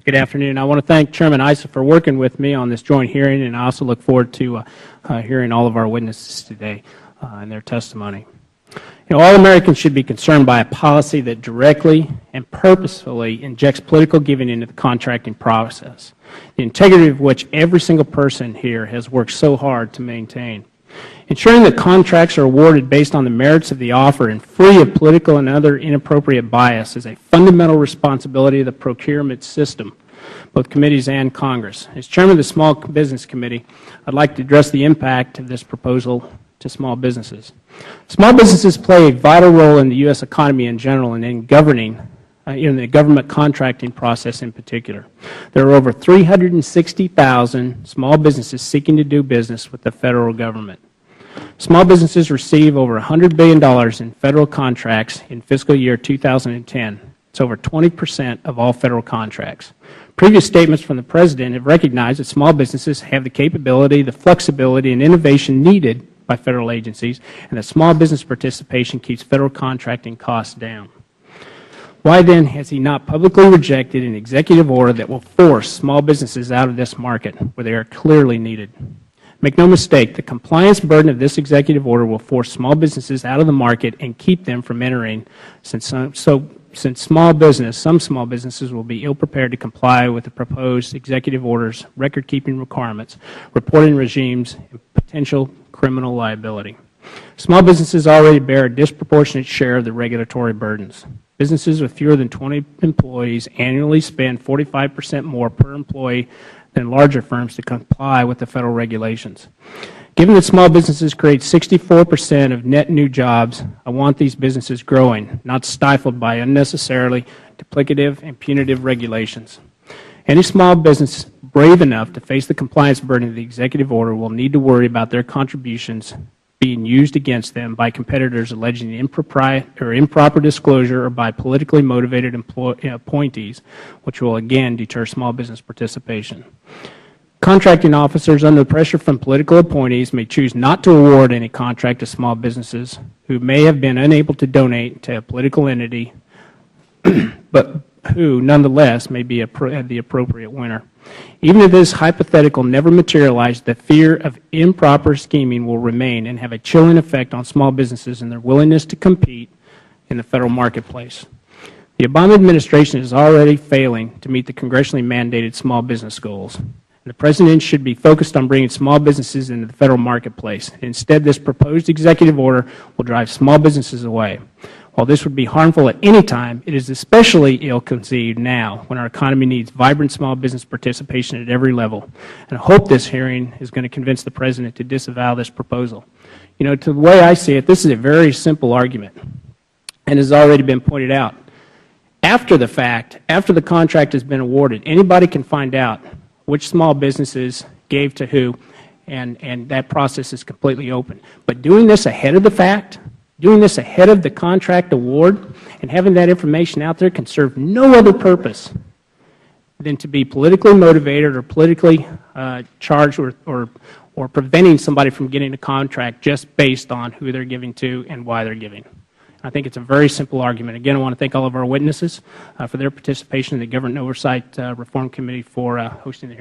Good afternoon. I want to thank Chairman Issa for working with me on this joint hearing, and I also look forward to hearing all of our witnesses today and their testimony. All Americans should be concerned by a policy that directly and purposefully injects political giving into the contracting process, the integrity of which every single person here has worked so hard to maintain. Ensuring that contracts are awarded based on the merits of the offer and free of political and other inappropriate bias is a fundamental responsibility of the procurement system, both committees and Congress. As Chairman of the Small Business Committee, I'd like to address the impact of this proposal to small businesses. Small businesses play a vital role in the U.S. economy in general and in governing in the government contracting process in particular. There are over 360,000 small businesses seeking to do business with the Federal Government. Small businesses receive over $100 billion in Federal contracts in fiscal year 2010. It's over 20% of all Federal contracts. Previous statements from the President have recognized that small businesses have the capability, the flexibility, and innovation needed by Federal agencies, and that small business participation keeps Federal contracting costs down. Why then has he not publicly rejected an executive order that will force small businesses out of this market where they are clearly needed? Make no mistake, the compliance burden of this executive order will force small businesses out of the market and keep them from entering, since some small businesses will be ill-prepared to comply with the proposed executive order's record-keeping requirements, reporting regimes, and potential criminal liability. Small businesses already bear a disproportionate share of the regulatory burdens. Businesses with fewer than 20 employees annually spend 45% more per employee than larger firms to comply with the Federal regulations. Given that small businesses create 64% of net new jobs, I want these businesses growing, not stifled by unnecessarily duplicative and punitive regulations. Any small business brave enough to face the compliance burden of the executive order will need to worry about their contributions being used against them by competitors alleging improper disclosure or by politically motivated appointees, which will again deter small business participation. Contracting officers under pressure from political appointees may choose not to award any contract to small businesses who may have been unable to donate to a political entity, but who nonetheless may be the appropriate winner. Even if this hypothetical never materialized, the fear of improper scheming will remain and have a chilling effect on small businesses and their willingness to compete in the Federal marketplace. The Obama administration is already failing to meet the congressionally mandated small business goals. The President should be focused on bringing small businesses into the Federal marketplace. Instead, this proposed executive order will drive small businesses away. While this would be harmful at any time, it is especially ill-conceived now when our economy needs vibrant small business participation at every level. And I hope this hearing is going to convince the President to disavow this proposal. To the way I see it, this is a very simple argument and has already been pointed out. After the fact, after the contract has been awarded, anybody can find out which small businesses gave to who, and that process is completely open. But doing this ahead of the fact, doing this ahead of the contract award, and having that information out there can serve no other purpose than to be politically motivated or politically charged or preventing somebody from getting a contract just based on who they're giving to and why they're giving. I think it's a very simple argument. Again, I want to thank all of our witnesses for their participation in the Government Oversight Reform Committee for hosting the hearing.